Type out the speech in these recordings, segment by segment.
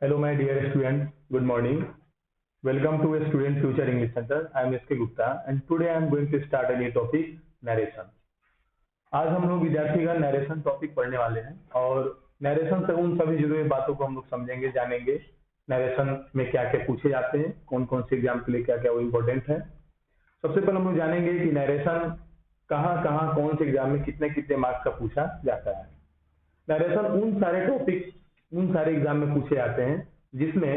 Hello, my dear students. Good morning. Welcome to a Student Future English Center. I am S.K. Gupta, and today I am going to start a new topic, narration. आज हम लोग विद्यार्थीगण narration topic पढ़ने वाले हैं और narration से उन सभी जुड़ी हुई बातों को हम लोग समझेंगे, जानेंगे। नरेशन में क्या क्या पूछे जाते हैं, कौन कौन से एग्जाम के लिए क्या क्या वो इम्पोर्टेंट है। सबसे पहले हम लोग जानेंगे कि नरेशन कहाँ कहाँ कौन से एग्जाम में कितने कितने मार्क्स का पूछा जाता है। नरेशन उन सारे टॉपिक उन सारे एग्जाम में पूछे जाते हैं जिसमें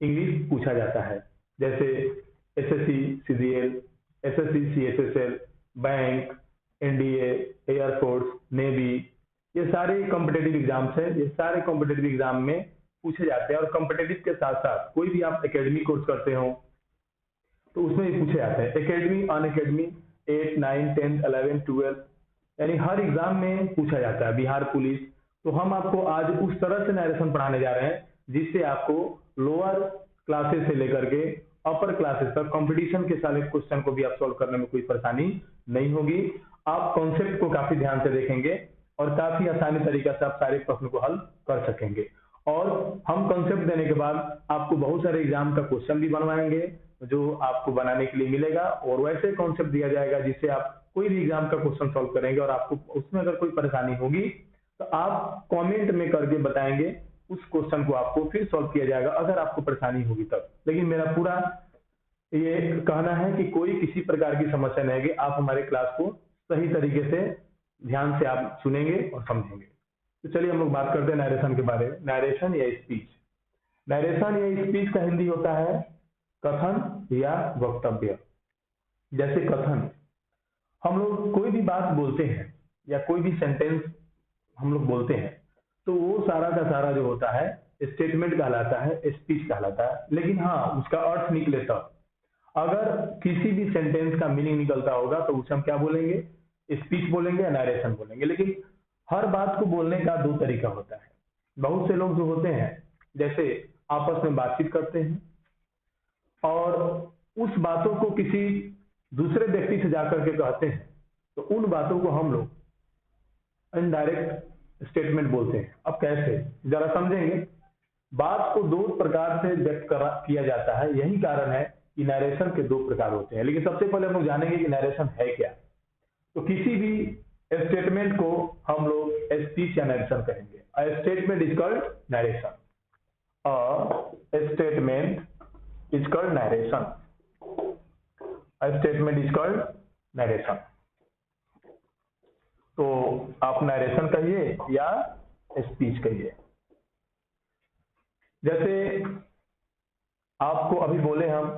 इंग्लिश पूछा जाता है, जैसे SSC CGL, SSC CHSL, bank, NDA, air force, navy, ये सारे कॉम्पिटेटिव एग्जाम्स हैं। ये सारे कॉम्पिटेटिव एग्जाम में पूछे जाते हैं और कॉम्पिटेटिव के साथ साथ कोई भी आप एकेडमी कोर्स करते हो तो उसमें भी पूछे जाते हैं। एकेडमी, अन एकेडमी, 8, 9, 10, 11, 12, यानी हर एग्जाम में पूछा जाता है। बिहार पुलिस। तो हम आपको आज उस तरह से नरेशन पढ़ाने जा रहे हैं जिससे आपको लोअर क्लासेस से लेकर के अपर क्लासेस तक कंपटीशन के सारे क्वेश्चन को भी आप सॉल्व करने में कोई परेशानी नहीं होगी। आप कॉन्सेप्ट को काफी ध्यान से देखेंगे और काफी आसानी तरीके से आप सारे प्रश्न को हल कर सकेंगे। और हम कॉन्सेप्ट देने के बाद आपको बहुत सारे एग्जाम का क्वेश्चन भी बनवाएंगे जो आपको बनाने के लिए मिलेगा, और वैसे कॉन्सेप्ट दिया जाएगा जिससे आप कोई भी एग्जाम का क्वेश्चन सॉल्व करेंगे। और आपको उसमें अगर कोई परेशानी होगी तो आप कमेंट में करके बताएंगे, उस क्वेश्चन को आपको फिर सॉल्व किया जाएगा अगर आपको परेशानी होगी तब। लेकिन मेरा पूरा ये कहना है कि कोई किसी प्रकार की समस्या नहीं है, आप हमारे क्लास को सही तरीके से ध्यान से आप सुनेंगे और समझेंगे। तो चलिए हम लोग बात करते हैं नरेशन के बारे में। नरेशन या स्पीच। नरेशन या स्पीच का हिंदी होता है कथन या वक्तव्य। जैसे कथन, हम लोग कोई भी बात बोलते हैं या कोई भी सेंटेंस हम लोग बोलते हैं तो वो सारा का सारा जो होता है स्टेटमेंट कहलाता है, स्पीच कहलाता है। लेकिन हाँ, उसका अर्थ निकले तब। अगर किसी भी सेंटेंस का मीनिंग निकलता होगा तो उसे हम क्या बोलेंगे, स्पीच बोलेंगे या नरेशन बोलेंगे। लेकिन हर बात को बोलने का दो तरीका होता है। बहुत से लोग जो होते हैं जैसे आपस में बातचीत करते हैं और उस बातों को किसी दूसरे व्यक्ति से जाकर के कहते हैं, तो उन बातों को हम लोग इनडायरेक्ट स्टेटमेंट बोलते हैं। अब कैसे, जरा समझेंगे। बात को दो प्रकार से व्यक्त किया जाता है, यही कारण है कि नरेशन के दो प्रकार होते हैं। लेकिन सबसे पहले हम लोग जानेंगे कि नरेशन है क्या। तो किसी भी स्टेटमेंट को हम लोग स्पीच या नरेशन कहेंगे। A statement is called narration. A statement is called narration. A statement is called narration. तो आप नरेशन कहिए या स्पीच कहिए। जैसे आपको अभी बोले हम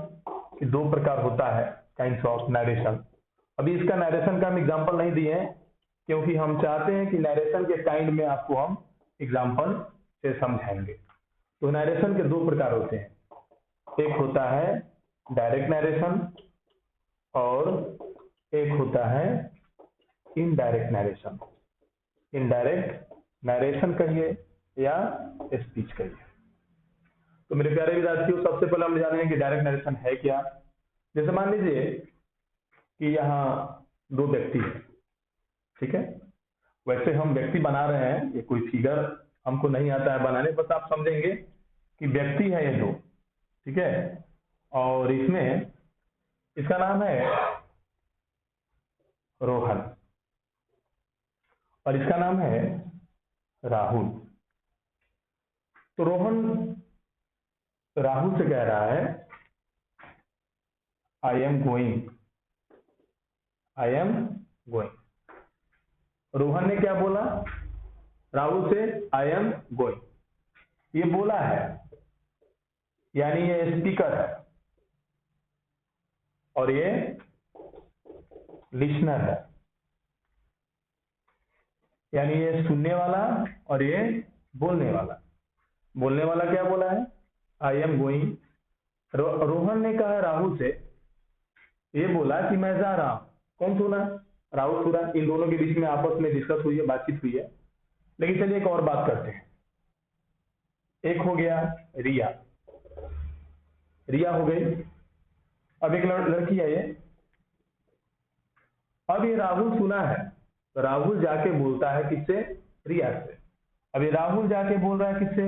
कि दो प्रकार होता है काइंड्स ऑफ नरेशन। अभी इसका नरेशन का हम एग्जांपल नहीं दिए हैं क्योंकि हम चाहते हैं कि नरेशन के काइंड में आपको हम एग्जांपल से समझाएंगे। तो नरेशन के दो प्रकार होते हैं, एक होता है डायरेक्ट नरेशन और एक होता है इनडायरेक्ट नरेशन। इनडायरेक्ट नरेशन कहिए या स्पीच कहिए। तो मेरे प्यारे विद्यार्थियों, सबसे पहले हम जानेंगे कि डायरेक्ट नरेशन है क्या। जैसे मान लीजिए कि यहाँ दो व्यक्ति है, ठीक है। वैसे हम व्यक्ति बना रहे हैं, ये कोई फिगर हमको नहीं आता है बनाने, बस आप समझेंगे कि व्यक्ति है ये दो, ठीक है। और इसमें इसका नाम है रोहन और इसका नाम है राहुल। तो रोहन राहुल से कह रहा है I am going, I am going. Rohan ने क्या बोला राहुल से, आई एम गोइंग। ये बोला है यानी ये स्पीकर है और ये लिसनर है, यानी ये सुनने वाला और ये बोलने वाला। बोलने वाला क्या बोला है, आई एम गोइंग। रोहन ने कहा राहुल से, ये बोला कि मैं जा रहा हूं। कौन सुना, राहुल सुना। इन दोनों के बीच में आपस में डिस्कस हुई है, बातचीत हुई है। लेकिन चलिए एक और बात करते हैं। एक हो गया रिया, रिया हो गई। अब एक लड़की है ये। अब ये राहुल सुना है तो राहुल जाके बोलता है किससे, रिया से। अब ये राहुल जाके बोल रहा है किससे,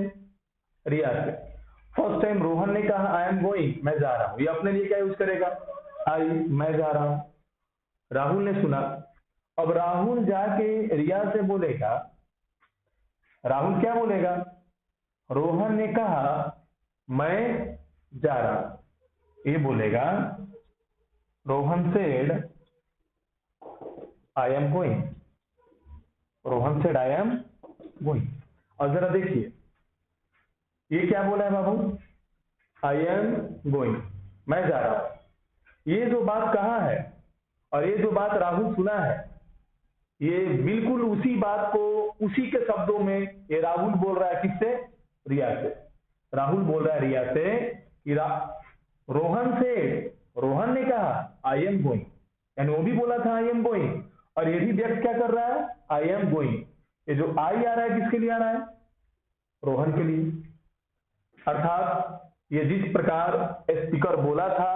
रिया से। फर्स्ट टाइम रोहन ने कहा आई एम गोइंग, मैं जा रहा हूं, ये अपने लिए क्या यूज करेगा, आई, मैं जा रहा हूं। राहुल ने सुना, अब राहुल जाके रिया से बोलेगा, राहुल क्या बोलेगा, रोहन ने कहा मैं जा रहा हूं, ये बोलेगा Rohan said I am going, Rohan said I am going. और जरा देखिए ये क्या बोला है बाबू, आई एम गोइंग, मैं जा रहा हूं। ये जो बात कहा है और ये जो बात राहुल सुना है, ये बिल्कुल उसी बात को उसी के शब्दों में ये राहुल बोल रहा है, किससे, रिया से। राहुल बोल रहा है रिया से कि रोहन से, रोहन ने कहा आई एम गोइंग, यानी वो भी बोला था आई एम गोइंग, और ये भी व्यक्त क्या कर रहा है, आई एम गोइंग। ये जो आई आ रहा है किसके लिए आ रहा है, रोहन के लिए। अर्थात ये जिस प्रकार स्पीकर बोला था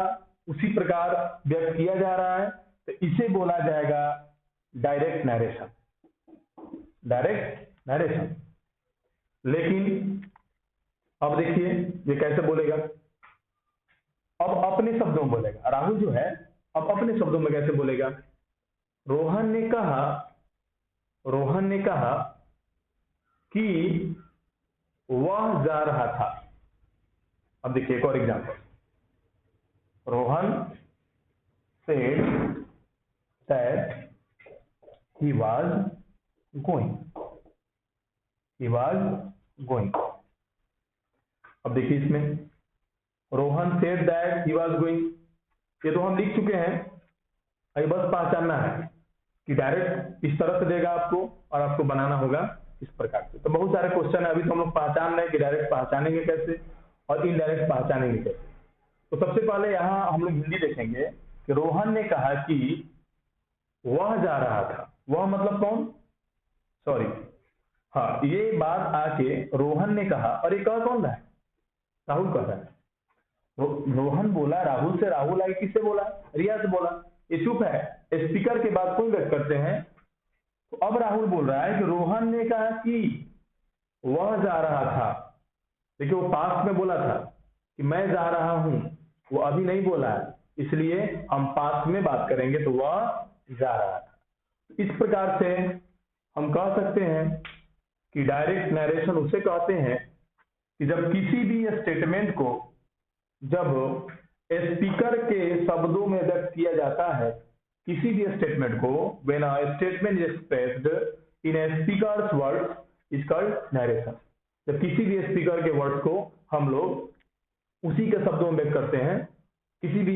उसी प्रकार व्यक्त किया जा रहा है, तो इसे बोला जाएगा डायरेक्ट नरेशन, डायरेक्ट नरेशन। लेकिन अब देखिए ये कैसे बोलेगा, अब अपने शब्दों में बोलेगा। राहुल जो है अब अपने शब्दों में कैसे बोलेगा, रोहन ने कहा कि वह जा रहा था। अब देखिए एक और example, Rohan said that he was going, he was going। अब देखिए इसमें Rohan said that he was going, ये तो हम लिख चुके हैं, अभी बस पहचानना है कि डायरेक्ट इस तरह से देगा आपको और आपको बनाना होगा इस प्रकार से। तो बहुत सारे क्वेश्चन है, अभी तो हम लोग पहचान रहे हैं कि डायरेक्ट पहचानेंगे कैसे और इनडायरेक्ट पहचानेंगे कैसे। तो सबसे पहले यहाँ हम लोग हिंदी देखेंगे कि रोहन ने कहा कि वह जा रहा था, वह मतलब कौन, सॉरी, हाँ, ये बात आके रोहन ने कहा, और एक और कौन रहा है, राहुल कह रहा है। रोहन बोला राहुल से, राहुल आई किससे बोला, रिया से बोला। ये चुप है, स्पीकर के बाद कोई व्यक्त करते हैं। तो अब राहुल बोल रहा है कि रोहन ने कहा कि वह जा रहा था। देखिए वो पास्ट में बोला था कि मैं जा रहा हूं, वो अभी नहीं बोला है, इसलिए हम पास्ट में बात करेंगे, तो वह जा रहा था। इस प्रकार से हम कह सकते हैं कि डायरेक्ट नरेशन उसे कहते हैं कि जब किसी भी स्टेटमेंट को जब स्पीकर के शब्दों में व्यक्त किया जाता है, किसी भी स्टेटमेंट को, when a statement is expressed in A speakers words is called narration. जब किसी भी स्पीकर के वर्ड्स को हम लोग उसी के शब्दों में व्यक्त करते हैं, किसी भी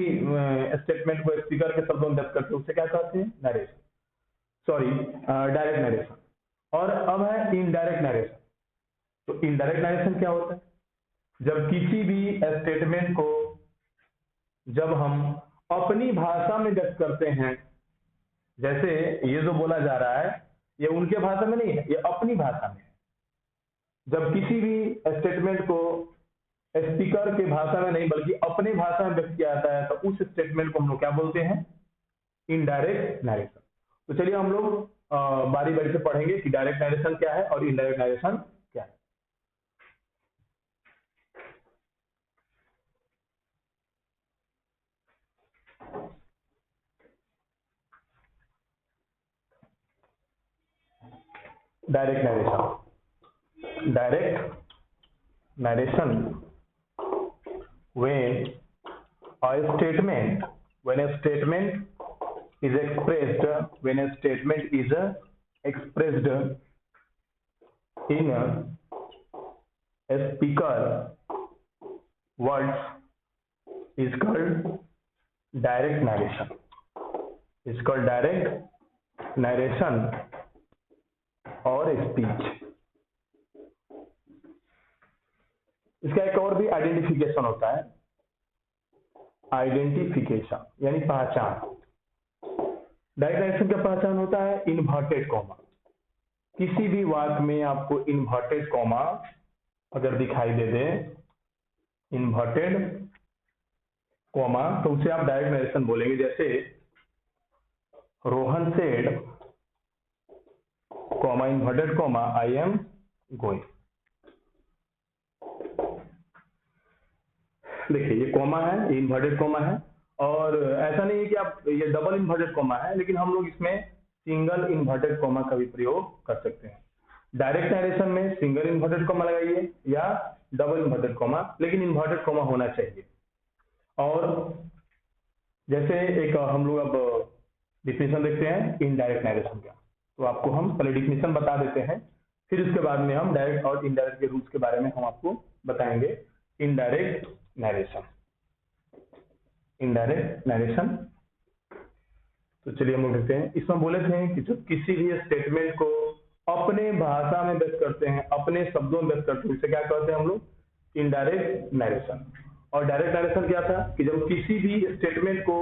स्टेटमेंट को स्पीकर के शब्दों में व्यक्त करते हैं, उसे क्या कहते हैं, नरेशन, सॉरी डायरेक्ट नरेशन। और अब है इनडायरेक्ट नरेशन। तो इनडायरेक्ट नरेशन क्या होता है, जब किसी भी स्टेटमेंट को जब हम अपनी भाषा में व्यक्त करते हैं, जैसे ये जो बोला जा रहा है ये उनके भाषा में नहीं है, ये अपनी भाषा में है। जब किसी भी स्टेटमेंट को स्पीकर के भाषा में नहीं बल्कि अपने भाषा में व्यक्त किया जाता है, तो उस स्टेटमेंट को हम लोग क्या बोलते हैं, इनडायरेक्ट नरेशन। तो चलिए हम लोग बारी बारी से पढ़ेंगे कि डायरेक्ट नरेशन क्या है और इनडायरेक्ट नरेशन क्या है। Direct narration, direct narration when a statement, when a statement is expressed, when a statement is expressed in a speaker words is called direct narration, is called direct narration और speech. इसका एक और भी identification होता है, identification यानी पहचान। Direct narration का पहचान होता है इन्वर्टेड कॉमा। किसी भी वाक्य में आपको इन्वर्टेड कॉमा अगर दिखाई दे दे, इन्वर्टेड कॉमा, तो उसे आप डायरेक्ट नरेशन बोलेंगे। जैसे Rohan said comma inverted comma I am going. देखिए ये कॉमा है, ये इन्वर्टेड कॉमा है, और ऐसा नहीं है कि आप ये डबल इन्वर्टेड कॉमा है, लेकिन हम लोग इसमें सिंगल इन्वर्टेड कॉमा का भी प्रयोग कर सकते हैं। डायरेक्ट नरेशन में सिंगल इन्वर्टेड कॉमा लगाइए या डबल इन्वर्टेड कॉमा, लेकिन इन्वर्टेड कॉमा होना चाहिए। और जैसे एक हम लोग अब डिफिनेशन देखते हैं इनडायरेक्ट नरेशन का, तो आपको हम पहले डिफिनेशन बता देते हैं, फिर उसके बाद में हम डायरेक्ट और इनडायरेक्ट के रूल्स के बारे में हम आपको बताएंगे। इनडायरेक्ट नरेशन, इनडायरेक्ट नरेशन, तो चलिए हम लोग देखते हैं। इसमें बोले थे कि जब किसी भी स्टेटमेंट को अपने भाषा में व्यक्त करते हैं, अपने शब्दों में व्यक्त करते हैं, इसे क्या कहते हैं हम लोग? Indirect narration. और डायरेक्ट नरेशन क्या था कि जब किसी भी स्टेटमेंट को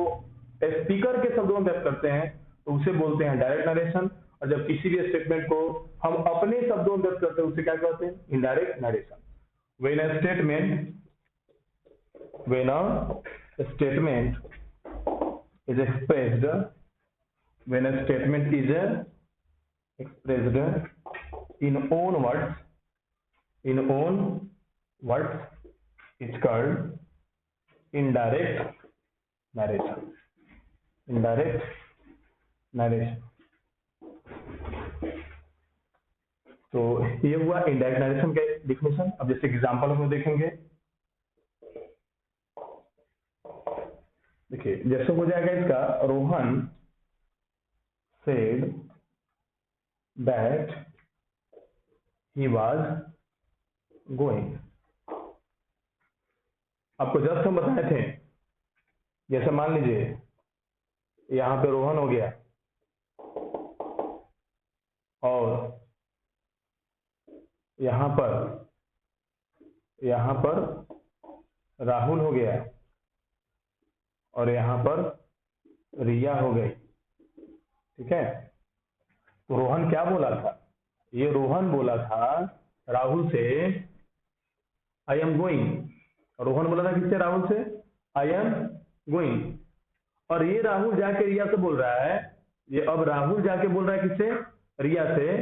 स्पीकर के शब्दों में व्यक्त करते हैं तो उसे बोलते हैं डायरेक्ट नरेशन, और जब किसी भी स्टेटमेंट को हम अपने शब्दों में व्यक्त करते हैं उसे क्या कहते हैं? Indirect narration. When a statement is expressed, when a statement is expressed in own words, it's called indirect narration. Indirect narration. तो ये हुआ इनडायरेक्ट नरेशन के डिफिनेशन। अब जैसे एग्जांपल हम देखेंगे, देखिए जैसे हो जाएगा इसका, Rohan said that he was going। आपको जस्ट हम बताए थे, जैसे मान लीजिए यहाँ पे रोहन हो गया और यहाँ पर राहुल हो गया और यहाँ पर रिया हो गई, ठीक है। तो रोहन क्या बोला था? ये रोहन बोला था राहुल से आई एम गोइंग। रोहन बोला था किससे? राहुल से आई एम गोइंग। और ये राहुल जाके रिया से बोल रहा है, ये अब राहुल जाके बोल रहा है किससे? रिया से,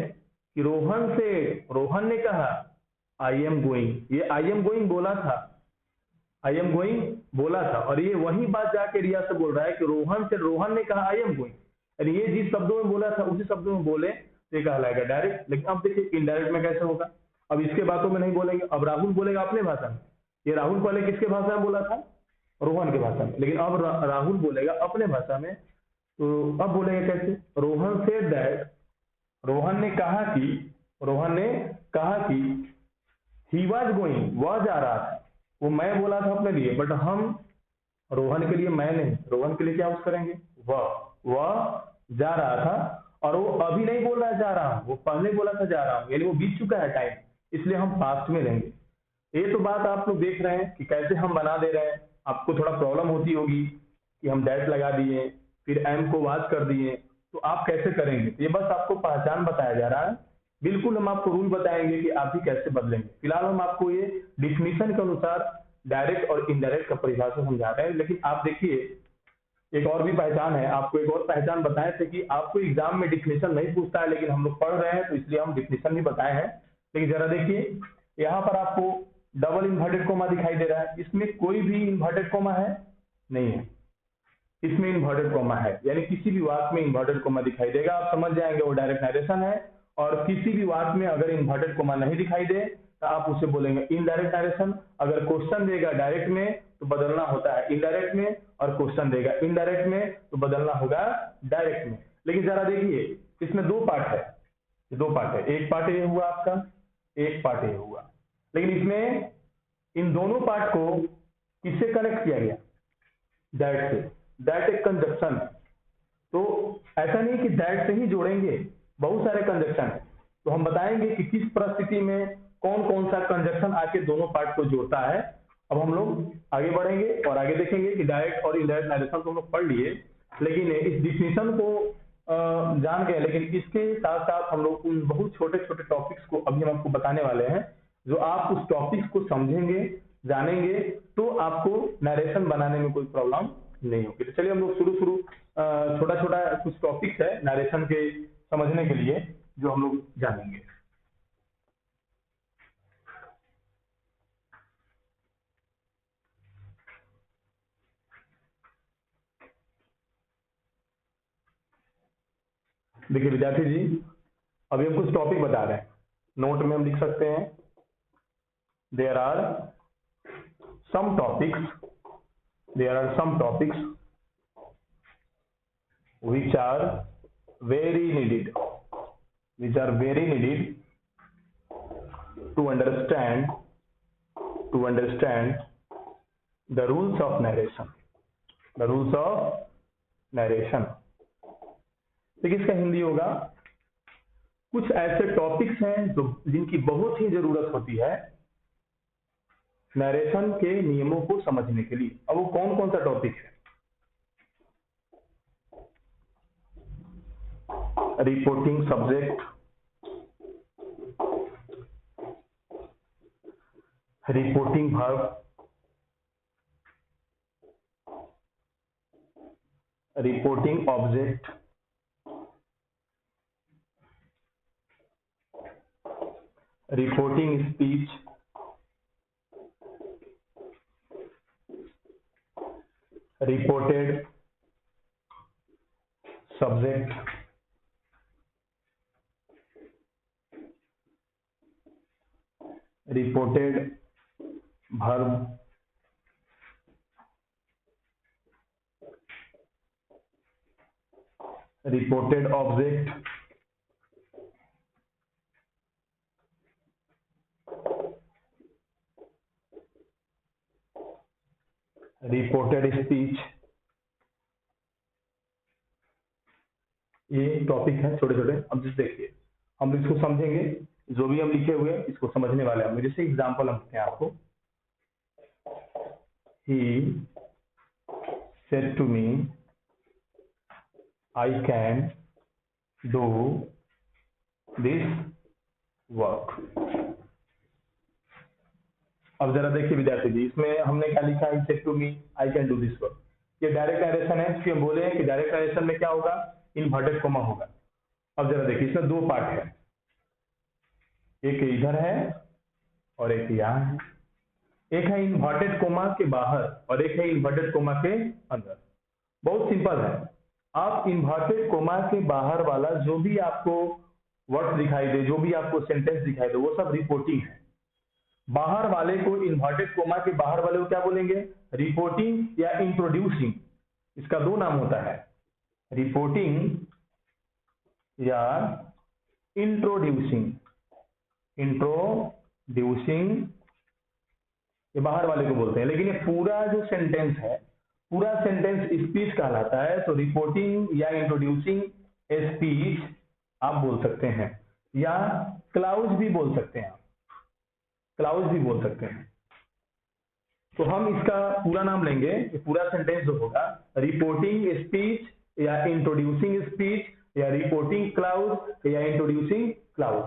कि रोहन ने कहा आई एम गोइंग। ये आई एम गोइंग बोला था, आई एम गोइंग बोला था, और ये वही बात जाके रिया से बोल रहा है कि रोहन ने कहा आई एम गोइंग। यानी ये जिस शब्दों में बोला था उसी शब्दों में बोले तो ये कहलाएगा डायरेक्ट। लेकिन अब देखिए इनडायरेक्ट में कैसे होगा? अब इसके बातों में नहीं बोलेंगे, अब राहुल बोलेगा अपने भाषा में। ये राहुल पहले किसके भाषा में बोला था? रोहन के भाषा में, लेकिन अब राहुल बोलेगा अपने भाषा में। तो अब बोलेगा कैसे? रोहन से दैट, रोहन ने कहा कि ही वाज गोइंग, वह जा रहा था। वो मैं बोला था अपने लिए, बट हम रोहन के लिए मैं नहीं, रोहन के लिए क्या यूज करेंगे? वह जा रहा था, और वो अभी नहीं बोल रहा है जा रहा हूं, वो पहले बोला था जा रहा हूं, यानी वो बीत चुका है टाइम, इसलिए हम पास्ट में लेंगे। ये तो बात आप लोग देख रहे हैं कि कैसे हम बना दे रहे हैं। आपको थोड़ा प्रॉब्लम होती होगी कि हम दैट लगा दिए, फिर एम को वाज कर दिए, तो आप कैसे करेंगे? तो ये बस आपको पहचान बताया जा रहा है। बिल्कुल हम आपको रूल बताएंगे कि आप भी कैसे बदलेंगे। फिलहाल हम आपको ये डिफिनीशन के अनुसार डायरेक्ट और इनडायरेक्ट का परिभाषा समझा रहे हैं। लेकिन आप देखिए एक और भी पहचान है, आपको एक और पहचान बताए थे कि आपको एग्जाम में डिफिनीशन नहीं पूछता है, लेकिन हम लोग पढ़ रहे हैं तो इसलिए हम डिफिनीशन भी बताए हैं। लेकिन जरा देखिए यहाँ पर आपको डबल इन्वर्टेड कोमा दिखाई दे रहा है, इसमें कोई भी इन्वर्टेड कोमा है? नहीं है, इसमें इन्वर्टेड कोमा है, यानी किसी भी वाक्य में इन्वर्टेड कोमा दिखाई देगा, आप समझ जाएंगे वो डायरेक्ट नरेशन है। और किसी भी वाक्य में अगर इन्वर्टेड कोमा नहीं दिखाई दे तो आप उसे बोलेंगे इनडायरेक्ट नरेशन। अगर क्वेश्चन देगा डायरेक्ट में तो बदलना होता है इनडायरेक्ट में, और क्वेश्चन देगा इनडायरेक्ट में तो बदलना होगा डायरेक्ट में। लेकिन जरा देखिए इसमें दो पार्ट है, एक पार्ट ये हुआ आपका, एक पार्ट ये हुआ। लेकिन इसमें इन दोनों पार्ट को किससे कनेक्ट किया गया? दैट से। दैट एक कंजक्शन है, तो ऐसा नहीं कि दैट से ही जोड़ेंगे, बहुत सारे कंजक्शन है। तो हम बताएंगे कि किस परिस्थिति में कौन कौन सा कंजक्शन आके दोनों पार्ट को जोड़ता है। अब हम लोग आगे बढ़ेंगे और आगे देखेंगे कि डायरेक्ट और इनडायरेक्ट नरेशन तो हम लोग पढ़ लिए, लेकिन इस डिफिनीशन को जान गए, लेकिन इसके साथ साथ हम लोग उन बहुत छोटे छोटे टॉपिक्स को अभी हम आपको बताने वाले हैं, जो आप उस टॉपिक्स को समझेंगे, जानेंगे, तो आपको नरेशन बनाने में कोई प्रॉब्लम नहीं होगी। तो चलिए हम लोग शुरू छोटा छोटा कुछ टॉपिक्स है नरेशन के समझने के लिए जो हम लोग जानेंगे। देखिए विद्यार्थी जी, अभी हम कुछ टॉपिक बता रहे हैं, नोट में हम लिख सकते हैं there are some topics which are very needed to understand the rules of narration. देखिए इसका हिंदी होगा, कुछ ऐसे टॉपिक्स हैं जो जिनकी बहुत ही जरूरत होती है नरेशन के नियमों को समझने के लिए। अब वो कौन कौन सा टॉपिक है? Reporting subject, reporting verb, reporting object, reporting speech, reported subject, reported verb, reported object, reported speech. ये टॉपिक है छोटे छोटे। अब जैसे देखिए हम इसको समझेंगे, जो भी हम लिखे हुए इसको समझने वाले हैं। जैसे एग्जांपल हम देते हैं आपको, he said to me I can do this work. अब जरा देखिए विद्यार्थी जी, इसमें हमने क्या लिखा है? Said to me I can do this work. ये डायरेक्ट नरेशन है, क्योंकि हम बोले हैं कि डायरेक्ट नरेशन में क्या होगा? इन्वर्टेड कोमा होगा। अब जरा देखिए इसमें दो पार्ट है, एक इधर है और एक यहाँ है। एक है इन्वर्टेड कोमा के बाहर और एक है इन्वर्टेड कोमा के अंदर। बहुत सिंपल है, आप इन्वर्टेड कोमा के बाहर वाला जो भी आपको वर्ड दिखाई दे, जो भी आपको सेंटेंस दिखाई दे, वो सब रिपोर्टिंग है। बाहर वाले को, इन्वर्टेड कोमा के बाहर वाले को क्या बोलेंगे? रिपोर्टिंग या इंट्रोड्यूसिंग। इसका दो नाम होता है, रिपोर्टिंग या इंट्रोड्यूसिंग। ये बाहर वाले को बोलते हैं। लेकिन ये पूरा जो सेंटेंस है, पूरा सेंटेंस स्पीच कहलाता है। तो रिपोर्टिंग या इंट्रोड्यूसिंग स्पीच आप बोल सकते हैं, या क्लाउज भी बोल सकते हैं। तो हम इसका पूरा नाम लेंगे, पूरा सेंटेंस जो होगा, रिपोर्टिंग स्पीच या इंट्रोड्यूसिंग स्पीच या रिपोर्टिंग क्लाउज या इंट्रोड्यूसिंग क्लाउज।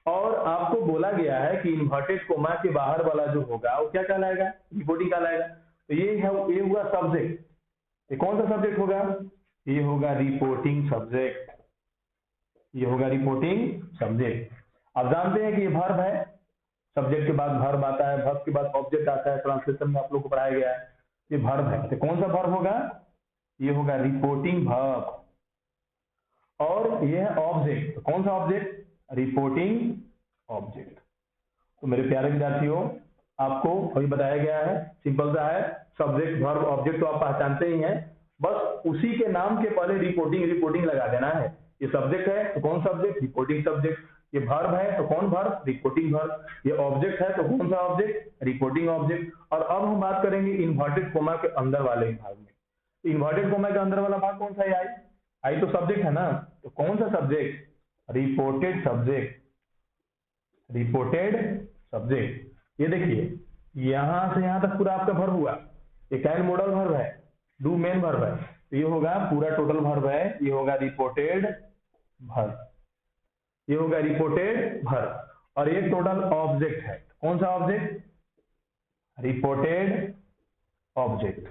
और आपको बोला गया है कि इन्वर्टेड कोमा के बाहर वाला जो होगा वो क्या कहलाएगा? रिपोर्टिंग कहलाएगा। तो ये हुआ सब्जेक्ट। ये कौन सा सब्जेक्ट होगा? ये होगा रिपोर्टिंग सब्जेक्ट। आप जानते हैं कि ये वर्ब है, सब्जेक्ट के बाद वर्ब आता है, वर्ब के बाद ऑब्जेक्ट आता है। ट्रांसलेशन में आप लोग को पढ़ाया गया है, ये वर्ब है। तो कौन सा वर्ब होगा? ये होगा रिपोर्टिंग वर्ब। और ये है ऑब्जेक्ट। तो कौन सा ऑब्जेक्ट? Reporting object. तो मेरे प्यारे विद्यार्थियों, आपको अभी बताया गया है, सिंपल सा है, सब्जेक्ट वर्ब ऑब्जेक्ट तो आप पहचानते ही हैं। बस उसी के नाम के पहले रिपोर्टिंग लगा देना है। ये सब्जेक्ट है तो कौन सब्जेक्ट? Reporting subject. ये वर्ब है तो कौन वर्ब? Reporting verb. ये ऑब्जेक्ट है तो कौन सा ऑब्जेक्ट? Reporting object. और अब हम बात करेंगे इन्वर्टेड कोमा के अंदर वाले भाग में। इन्वर्टेड कोमा के अंदर वाला भाग कौन सा है? आई तो सब्जेक्ट है ना, तो कौन सा सब्जेक्ट? Reported subject. ये देखिए यहां से यहां तक पूरा आपका वर्ब हुआ। ये कैन मॉडल वर्ब है, डू मेन वर्ब है। तो ये होगा पूरा टोटल वर्ब है, ये होगा रिपोर्टेड वर्ब। और ये टोटल ऑब्जेक्ट है। कौन सा ऑब्जेक्ट? Reported object.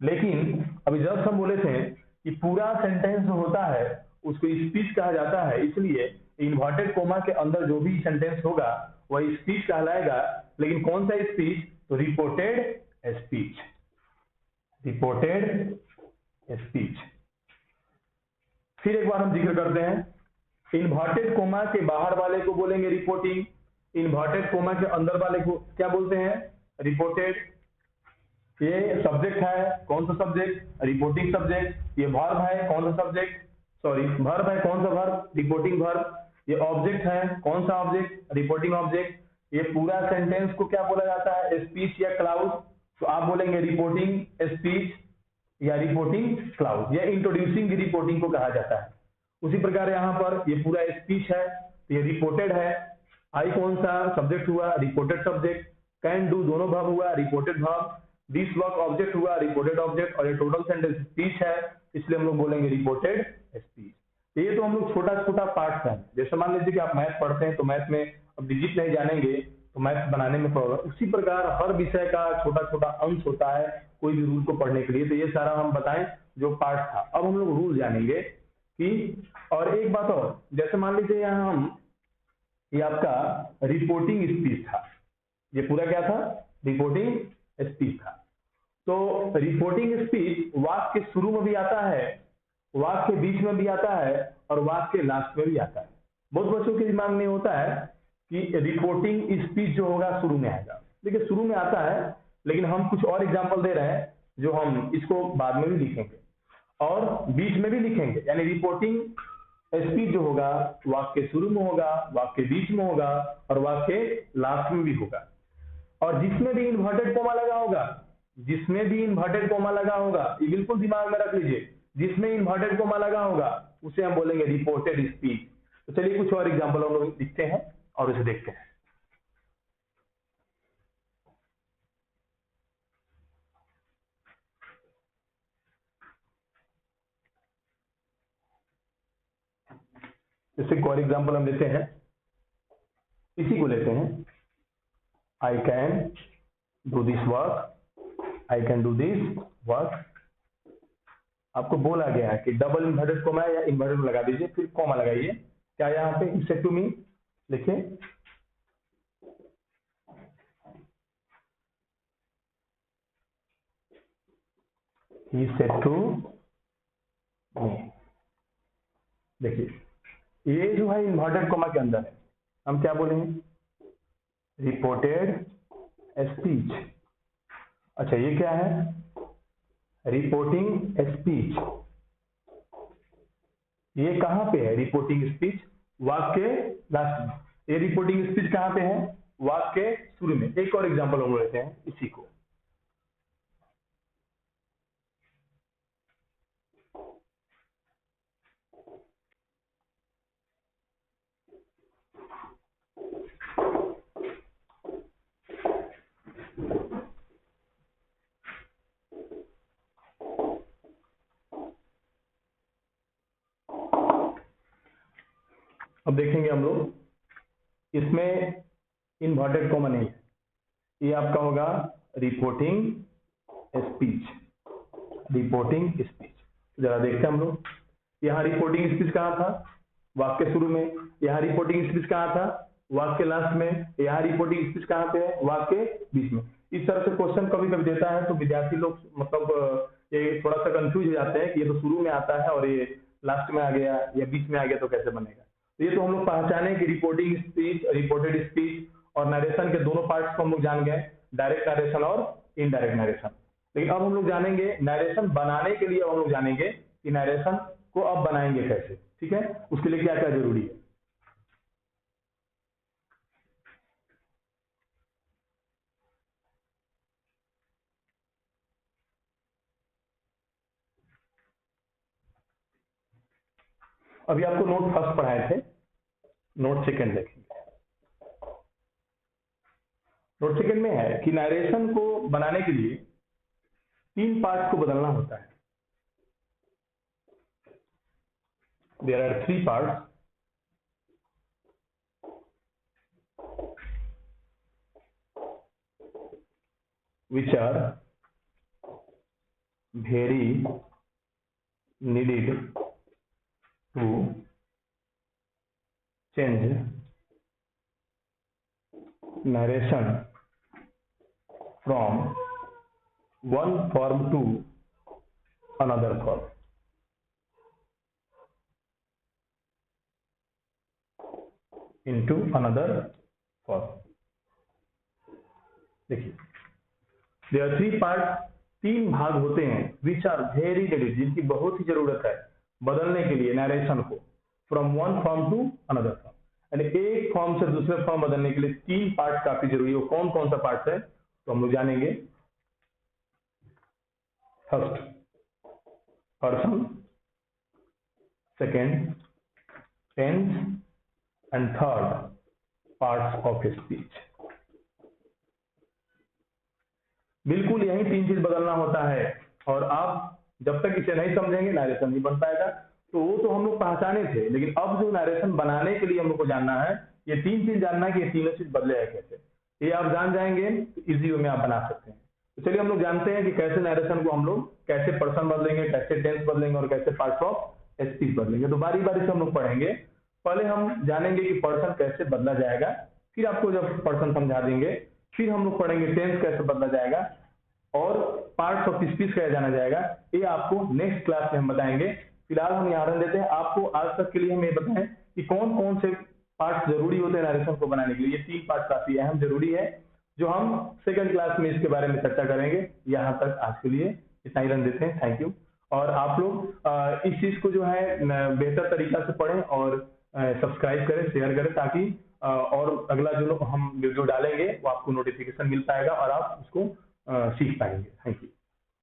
लेकिन अभी जस्ट हम बोले थे कि पूरा सेंटेंस जो होता है उसको स्पीच कहा जाता है, इसलिए इन्वर्टेड कोमा के अंदर जो भी सेंटेंस होगा वह स्पीच कहलाएगा। लेकिन कौन सा स्पीच? तो रिपोर्टेड स्पीच। फिर एक बार हम जिक्र करते हैं, इन्वर्टेड कोमा के बाहर वाले को बोलेंगे रिपोर्टिंग, इन्वर्टेड कोमा के अंदर वाले को क्या बोलते हैं, रिपोर्टेड। ये सब्जेक्ट है, कौन सा सब्जेक्ट, रिपोर्टिंग सब्जेक्ट। ये वर्ब है, कौन सा सब्जेक्ट, सॉरी वर्ब है, कौन सा वर्ब, रिपोर्टिंग वर्ब। ये ऑब्जेक्ट है, कौन सा ऑब्जेक्ट, रिपोर्टिंग ऑब्जेक्ट। ये पूरा सेंटेंस को क्या बोला जाता है, स्पीच या क्लाउड, तो आप बोलेंगे रिपोर्टिंग स्पीच या रिपोर्टिंग क्लाउड, या इंट्रोड्यूसिंग रिपोर्टिंग को कहा जाता है। उसी प्रकार यहाँ पर ये पूरा स्पीच है, तो ये रिपोर्टेड है। आई कौन सा सब्जेक्ट हुआ, रिपोर्टेड सब्जेक्ट। कैन डू दोनों वर्ब हुआ, reported verb. This work object हुआ, रिपोर्टेड ऑब्जेक्ट। और ये टोटल सेंटेंस स्पीच है, इसलिए हम लोग बोलेंगे रिपोर्टेड स्पीच। ये तो हम लोग छोटा छोटा पार्ट है। जैसे मान लीजिए कि आप मैथ पढ़ते हैं, तो मैथ में अब डिजिट नहीं जानेंगे तो मैथ बनाने में प्रॉब्लम। उसी प्रकार हर विषय का छोटा छोटा अंश होता है कोई भी रूल को पढ़ने के लिए। तो ये सारा हम बताएं जो पार्ट था। अब हम लोग रूल जानेंगे कि, और एक बात और, जैसे मान लीजिए यहाँ हम, ये आपका रिपोर्टिंग स्पीच था, ये पूरा क्या था, रिपोर्टिंग स्पीच था। तो रिपोर्टिंग स्पीच वाक्य के शुरू में भी आता है, वाक्य के बीच में भी आता है, और वाक्य के लास्ट में भी आता है। बहुत बच्चों के दिमाग में होता है कि रिपोर्टिंग स्पीच जो होगा शुरू में आएगा। देखिए शुरू में आता है, लेकिन हम कुछ और एग्जांपल दे रहे हैं जो हम इसको बाद में भी लिखेंगे और बीच में भी लिखेंगे। यानी रिपोर्टिंग स्पीच जो होगा वाक्य के शुरू में होगा, वाक्य के बीच में होगा, और वाक्य के लास्ट में भी होगा। और जिसमें भी इन्वर्टेड कोमा लगा होगा, जिसमें भी इन्वर्टेड कोमा लगा होगा, ये बिल्कुल दिमाग में रख लीजिए, जिसमें इन्वर्टेड कोमा लगा होगा उसे हम बोलेंगे रिपोर्टेड स्पीच। तो चलिए कुछ और एग्जांपल हम लोग लिखते हैं और उसे देखते हैं। जैसे और एग्जांपल हम लेते हैं, इसी को लेते हैं, आई can do this work, I can do this work. आपको बोला गया है कि डबल इन्वर्टेड कोमा या इन्वर्टेड लगा दीजिए, फिर कोमा लगाइए। क्या यहाँ पे इसे टू मी लिखिए, he said to me। देखिए ये जो है इन्वर्टेड कोमा के अंदर है, हम क्या बोलेंगे, रिपोर्टेड स्पीच। अच्छा ये क्या है, रिपोर्टिंग स्पीच। ये कहां पे है रिपोर्टिंग स्पीच, वाक्य लास्ट में। ये रिपोर्टिंग स्पीच कहां पे है, वाक्य शुरू में। एक और एग्जांपल हम लेते हैं इसी को, अब देखेंगे हम लोग, इसमें इन्वर्टेड कॉमा नहीं है, ये आपका होगा रिपोर्टिंग स्पीच, रिपोर्टिंग स्पीच। जरा देखते हैं हम लोग, यहाँ रिपोर्टिंग स्पीच कहाँ था, वाक्य शुरू में। यहाँ रिपोर्टिंग स्पीच कहाँ था, वाक्य लास्ट में। यहाँ रिपोर्टिंग स्पीच कहाँ पे है, वाक्य बीच में। इस तरह से क्वेश्चन कभी कभी देता है तो विद्यार्थी लोग मतलब ये थोड़ा सा कंफ्यूज हो जाते हैं कि ये तो शुरू में आता है और ये लास्ट में आ गया या बीच में आ गया, तो कैसे बनेगा। तो ये तो हम लोग पहचाने कि रिपोर्टिंग स्पीच, रिपोर्टेड स्पीच और नरेशन के दोनों पार्ट्स को हम लोग जान गए, डायरेक्ट नरेशन और इनडायरेक्ट नरेशन। लेकिन अब हम लोग जानेंगे नरेशन बनाने के लिए, अब हम लोग जानेंगे कि नरेशन को अब बनाएंगे कैसे। ठीक है, उसके लिए क्या क्या जरूरी है। अभी आपको नोट फर्स्ट पढ़ाए थे, नोट सेकंड देखेंगे। नोट सेकंड में है कि नरेशन को बनाने के लिए 3 पार्ट को बदलना होता है। There are 3 parts which are very needed to change narration from one form to another form। into another form. देखिए, there are 3 parts, 3 भाग होते हैं which are very needed, जिनकी बहुत ही जरूरत है बदलने के लिए नरेशन को from one form to another form, यानी एक फॉर्म से दूसरे फॉर्म बदलने के लिए 3 पार्ट काफी जरूरी है। कौन कौन सा पार्ट है तो हम लोग जानेंगे। First, person, second, tense and third, parts of speech. बिल्कुल यही 3 चीज बदलना होता है, और आप जब तक इसे नहीं समझेंगे नरेशन नहीं बन पाएगा। तो वो तो हम लोग पहचाने थे, लेकिन अब जो नरेशन बनाने के लिए हम लोग को जानना है, ये 3 चीज जानना है कि ये तीनों चीज बदले है कैसे। ये आप जान जाएंगे तो इजी वे में आप बना सकते हैं। तो चलिए हम लोग जानते हैं कि कैसे नरेशन को हम लोग कैसे पर्सन बदलेंगे, कैसे टेंस बदलेंगे और कैसे पार्ट्स ऑफ स्पीच बदलेंगे। तो बारी बारी से हम लोग पढ़ेंगे। पहले हम जानेंगे कि पर्सन कैसे बदला जाएगा, फिर आपको जब पर्सन समझा देंगे फिर हम लोग पढ़ेंगे टेंस कैसे बदला जाएगा और पार्ट्स ऑफ स्पीच कैसे जाना जाएगा। ये आपको नेक्स्ट क्लास में हम बताएंगे। फिलहाल हम उदाहरण देते हैं आपको। आज तक के लिए हम ये बताएं कि कौन कौन से पार्ट्स जरूरी होते हैं नरेशन को बनाने के लिए। ये 3 पार्ट काफी अहम जरूरी है, जो हम सेकंड क्लास में इसके बारे में चर्चा करेंगे। यहाँ तक आज के लिए इतना ही रन देते हैं। Thank you. और आप लोग इस चीज को जो है बेहतर तरीका से पढ़ें और सब्सक्राइब करें, शेयर करें, ताकि और अगला जो हम वीडियो डालेंगे वो आपको नोटिफिकेशन मिल पाएगा और आप उसको सीख पाएंगे। Thank you.